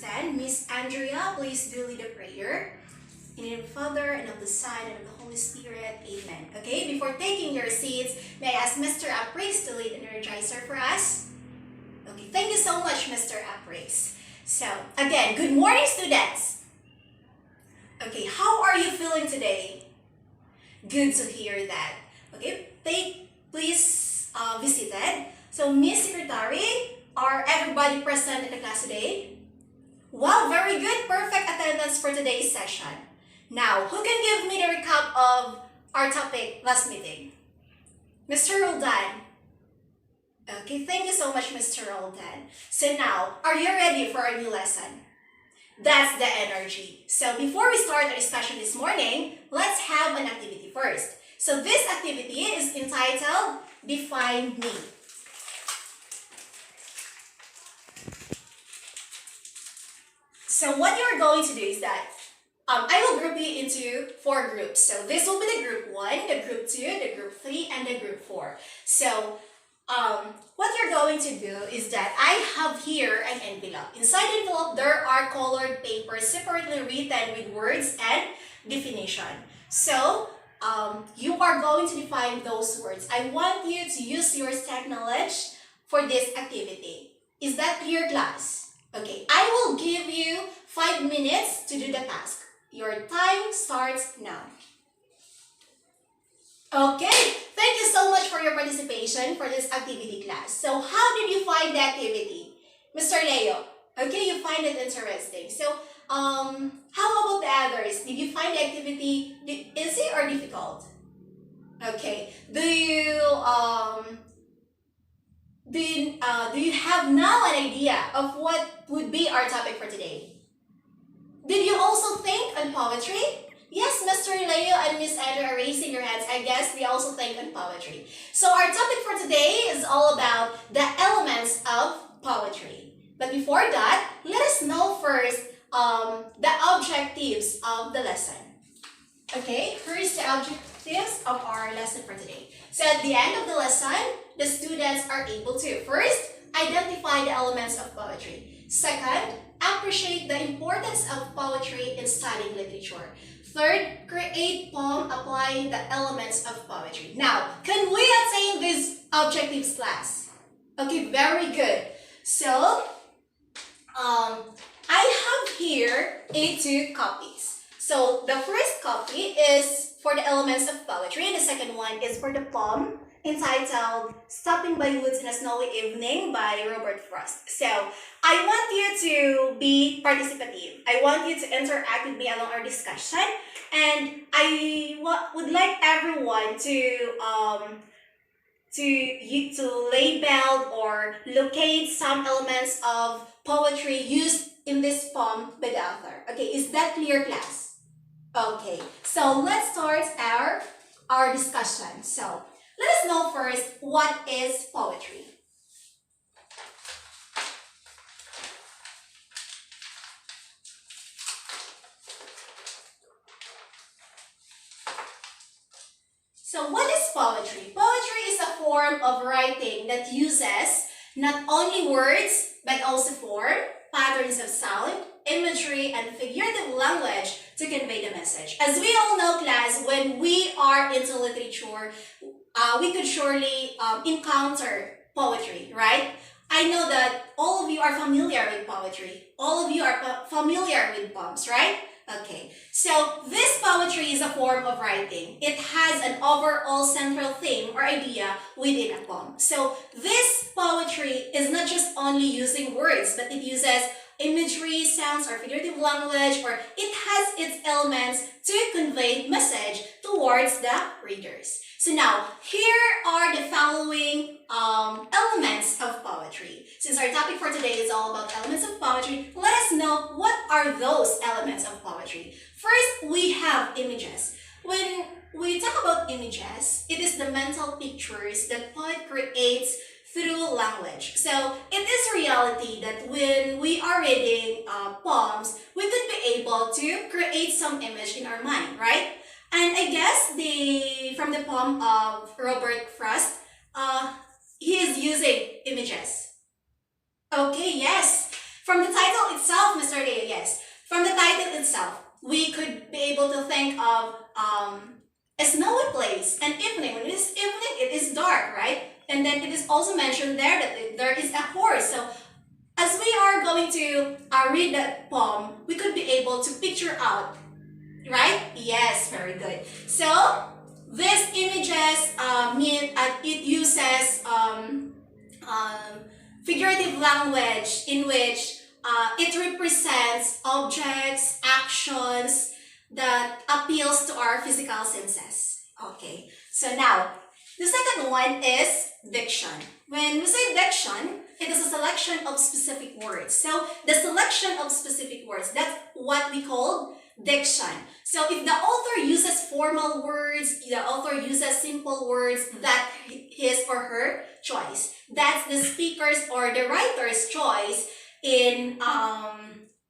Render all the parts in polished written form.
10. Miss Andrea, please do lead a prayer. In the name of the Father, and of the Son, and of the Holy Spirit. Amen. Okay, before taking your seats, may I ask Mr. Apres to lead an energizer for us? Okay, thank you so much, Mr. Apres. So, again, good morning, students. Okay, how are you feeling today? Good to hear that. Okay, please be seated. So, Miss Secretary, are everybody present in the class today? Wow, very good. Perfect attendance for today's session. Now, who can give me the recap of our topic last meeting? Mr. Roldan. Okay, thank you so much, Mr. Roldan. So now, are you ready for our new lesson? That's the energy. So before we start our discussion this morning, let's have an activity first. So this activity is entitled Define Me. So what you're going to do is that I will group you into 4 groups. So this will be the group 1, the group 2, the group 3, and the group 4. So what you're going to do is that I have here an envelope. Inside the envelope, there are colored papers separately written with words and definition. So you are going to define those words. I want you to use your stack knowledge for this activity. Is that clear, class? Okay, I will give you 5 minutes to do the task. Your time starts now. Okay, thank you so much for your participation for this activity class. So how did you find the activity? Mr. Leo, okay, you find it interesting. So how about the others? Did you find the activity easy or difficult? Okay, do you have now an idea of what would be our topic for today? Did you also think on poetry? Yes, Mr. Leo and Miss Andrew are raising your hands. I guess they also think on poetry. So our topic for today is all about the elements of poetry. But before that, let us know first the objectives of the lesson. Okay, here's the objectives of our lesson for today. So at the end of the lesson, the students are able to first, identify the elements of poetry. Second, appreciate the importance of poetry in studying literature. Third, create poem applying the elements of poetry. Now, can we attain these objectives, class? Okay, very good. So, I have here 82 copies. So, the first copy is for the elements of poetry. The second one is for the poem entitled Stopping by Woods in a Snowy Evening by Robert Frost. So, I want you to be participative. I want you to interact with me along our discussion. And I would like everyone to label or locate some elements of poetry used in this poem by the author. Okay, is that clear, class? Okay, so let's start our discussion. So, let us know first, what is poetry? So what is poetry? Poetry is a form of writing that uses not only words, but also form, patterns of sound, imagery, and figurative language to convey the message. As we all know, class, when we are into literature, we could surely encounter poetry, right? I know that all of you are familiar with poetry. All of you are familiar with poems, right? Okay, so this poetry is a form of writing. It has an overall central theme or idea within a poem. So this poetry is not just only using words, but it uses imagery, sounds, or figurative language, or it has its elements to convey message towards the readers. So now, here are the following elements of poetry. Since our topic for today is all about elements of poetry, let us know what are those elements of poetry. First, we have images. When we talk about images, it is the mental pictures that poet creates through language. So it is reality that when we are reading poems, we could be able to create some image in our mind, right? And I guess from the poem of Robert Frost, he is using images. Okay, yes. From the title itself, Mr. Sorry, yes. From the title itself, we could be able to think of a snowy place, an evening. When it is evening, it is dark, right? And then it is also mentioned there that there is a horse. So as we are going to read that poem, we could be able to picture out, right? Yes, very good. So these images mean it uses figurative language in which it represents objects, actions that appeals to our physical senses. Okay, so now the second one is diction. When we say diction, it is a selection of specific words. So the selection of specific words, that's what we call diction. So if the author uses formal words, the author uses simple words, that his or her choice. That's the speaker's or the writer's choice in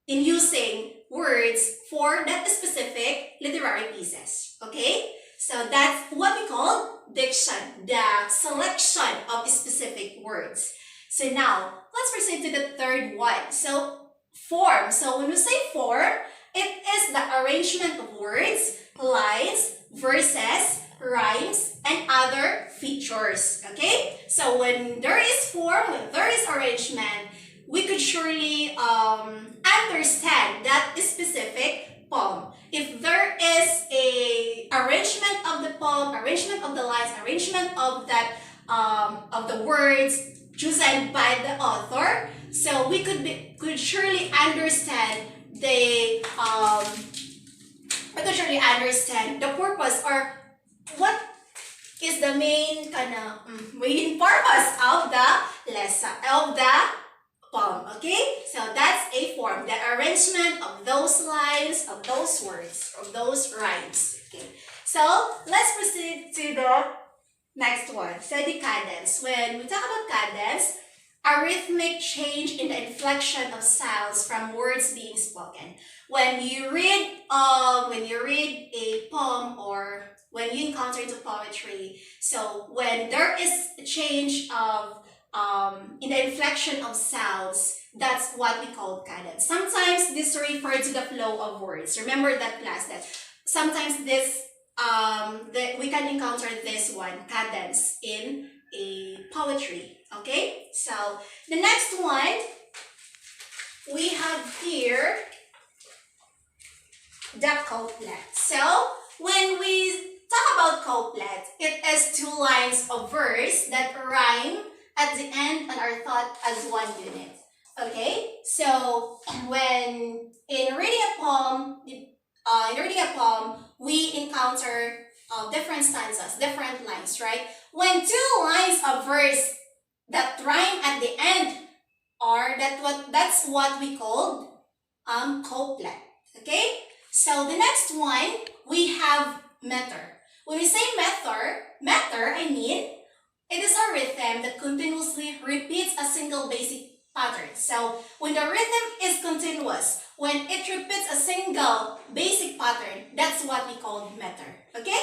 using words for that specific literary pieces. Okay? So that's what we call diction, the selection of specific words. So now, let's proceed to the third one. So, form. So when we say form, it is the arrangement of words, lines, verses, rhymes, and other features. Okay? So when there is form, when there is arrangement, we could surely understand that specific poem. If there is a arrangement of the poem, arrangement of the lines, arrangement of that of the words chosen by the author, so we could surely understand the purpose, or what is the main main purpose of the lesson, of the poem. Okay, so that's a form, the arrangement of those lines, of those words, of those rhymes. Okay, so let's proceed to the next one. So the cadence. When we talk about cadence, a rhythmic change in the inflection of sounds from words being spoken. When you read a poem, or when you encounter the poetry, so when there is a change of in the inflection of sounds, that's what we call cadence. Sometimes this refers to the flow of words. Remember that class, that sometimes this we can encounter this one, cadence, in a poetry. Okay, so the next one we have here the couplet. So when we talk about couplet, it is two lines of verse that rhyme at the end and are thought as one unit. Okay, so when in reading a poem, we encounter different stanzas, different lines, right? When two lines of verse that rhyme at the end are that's what we call couplet. Okay, so the next one we have meter. When we say meter, I mean it is a rhythm that continuously repeats a single basic pattern. So when the rhythm is continuous, when it repeats a single basic pattern, that's what we call meter. Okay?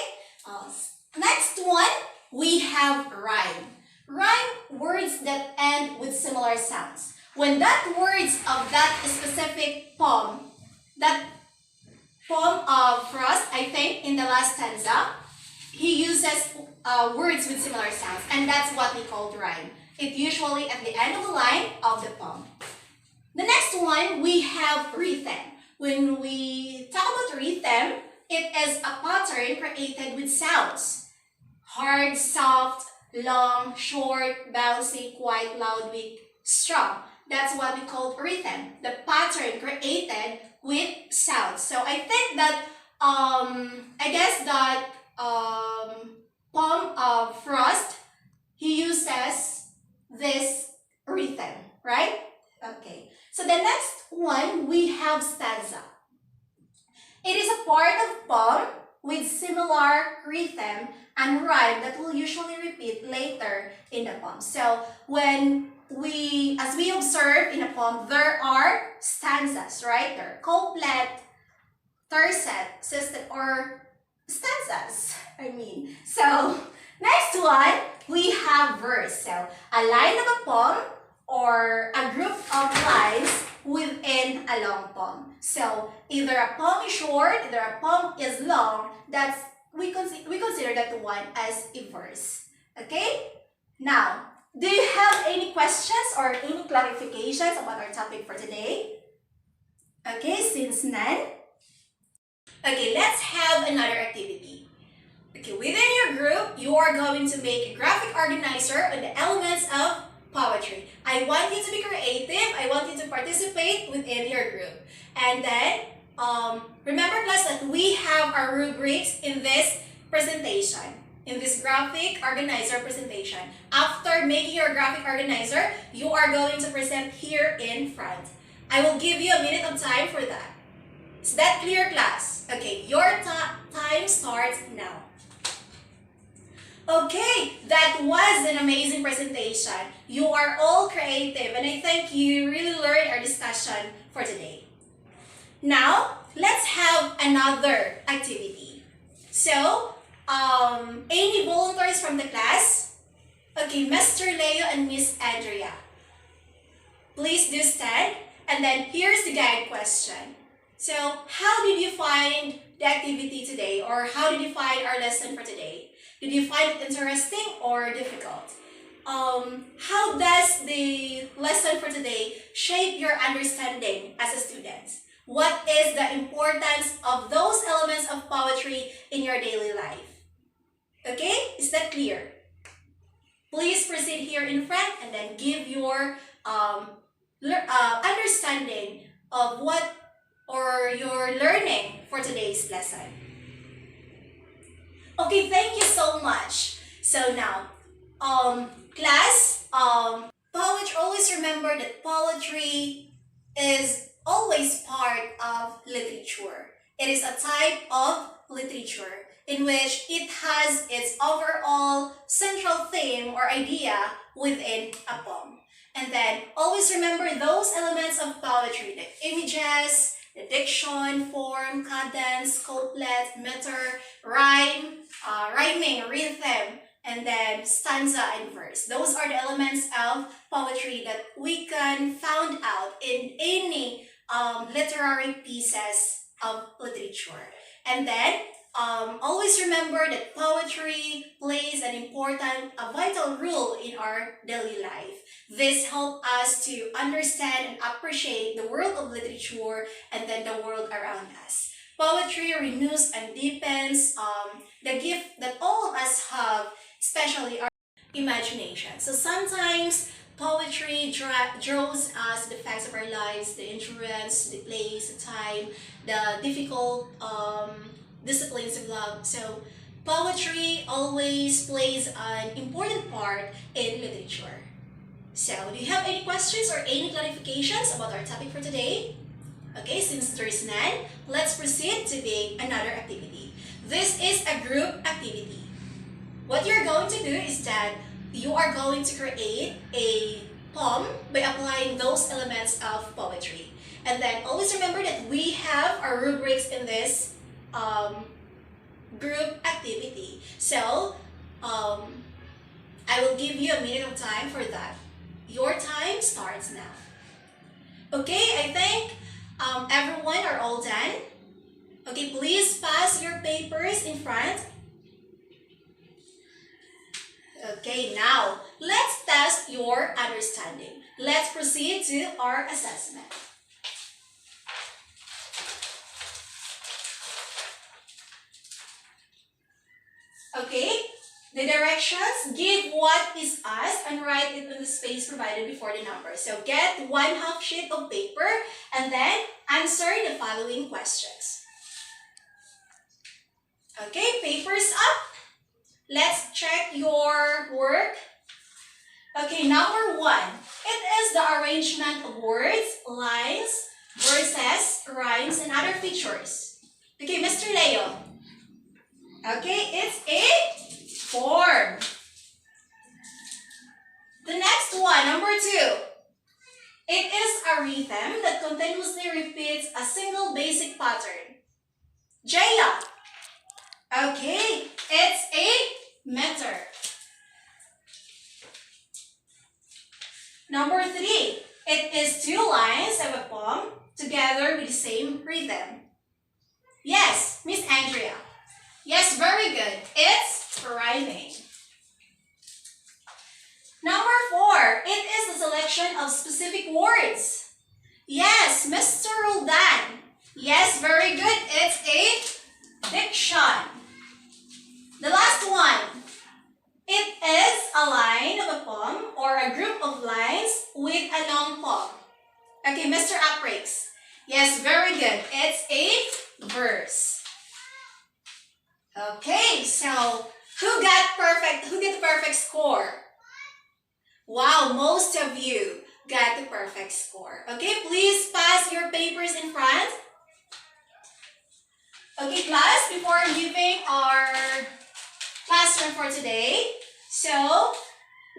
Next one, we have rhyme. Rhyme, words that end with similar sounds. When that words of that specific poem, that poem of Frost, I think in the last stanza, he uses words with similar sounds, and that's what we call rhyme. It usually at the end of the line of the poem. The next one, we have rhythm. When we talk about rhythm, it is a pattern created with sounds. Hard, soft, long, short, bouncy, quiet, loud, weak, strong. That's what we call rhythm. The pattern created with sounds. So I think that, poem of Frost, he uses this rhythm, right? Okay. So the next one, we have stanza. It is a part of poem with similar rhythm and rhyme that will usually repeat later in the poem. So as we observe in a poem, there are stanzas, right? There are couplet, tercet, sestet, or stanzas, So, next one, we have verse. So, a line of a poem or a group of lines within a long poem. So either a poem is short, either a poem is long, we consider that one as a verse. Okay? Now, do you have any questions or any clarifications about our topic for today? Okay, since none. Okay, let's have another activity. Okay, within your group, you are going to make a graphic organizer on the elements of poetry. I want you to be creative. I want you to participate within your group. And then, remember class that we have our rubrics in this presentation, in this graphic organizer presentation. After making your graphic organizer, you are going to present here in front. I will give you a minute of time for that. Is that clear, class? Okay, your time starts now. Okay, that was an amazing presentation. You are all creative and I think you really learned our discussion for today. Now, let's have another activity. So, any volunteers from the class? Okay, Mr. Leo and Miss Andrea. Please do stand. And then here's the guide question. So, how did you find the activity today? Or how did you find our lesson for today? Did you find it interesting or difficult? How does the lesson for today shape your understanding as a student? What is the importance of those elements of poetry in your daily life? Okay, is that clear? Please proceed here in front and then give your understanding of what or your learning for today's lesson. Okay, thank you so much. So now, class, poetry, always remember that poetry is always part of literature. It is a type of literature in which it has its overall central theme or idea within a poem. And then always remember those elements of poetry, the images, the diction, form, cadence, couplet, meter, rhyme, rhyming, rhythm, and then stanza and verse. Those are the elements of poetry that we can find out in any literary pieces of literature. And then always remember that poetry plays an important, a vital role in our daily life. This helps us to understand and appreciate the world of literature and then the world around us. Poetry renews and deepens the gift that all of us have, especially our imagination. So sometimes poetry draws us the facts of our lives, the endurance, the place, the time, the difficult disciplines of love. So poetry always plays an important part in literature. So do you have any questions or any clarifications about our topic for today? Okay, since there's none, let's proceed to make another activity. This is a group activity. What you're going to do is that you are going to create a poem by applying those elements of poetry. And then always remember that we have our rubrics in this group activity. So, I will give you a minute of time for that. Your time starts now. Okay, I think everyone are all done. Okay, please pass your papers in front. Okay, now let's test your understanding. Let's proceed to our assessment. Okay, the directions, give what is asked and write it in the space provided before the number. So get 1/2 sheet of paper and then answer the following questions. Okay, papers up. Let's check your work. Okay, number 1. It is the arrangement of words, lines, verses, rhymes, and other features. Okay, Mr. Leo. Okay, it's a form. The next one, number 2. It is a rhythm that continuously repeats a single basic pattern. Jaya. Okay, it's a meter. Number 3. It is two lines of a poem together with the same rhythm. Yes, Miss Andrea. Yes, very good. It's rhyming. Number 4, it is a selection of specific words. Yes, Mr. Roldan. Yes, very good. It's a diction. The last one. It is a line of a poem or a group of lines with a long poem. Okay, Mr. Upricks. Yes, very good. It's a verse. Okay, so who got the perfect score? Wow, most of you got the perfect score. Okay, please pass your papers in front. Okay, class, before giving our classroom for today, so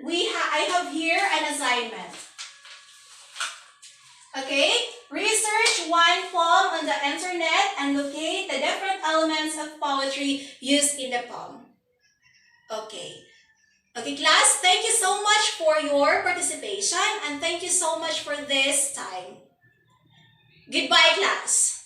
I have here an assignment. Okay, research one poem on the internet and locate the different elements of poetry used in the poem. Okay. Okay, class, thank you so much for your participation and thank you so much for this time. Goodbye, class.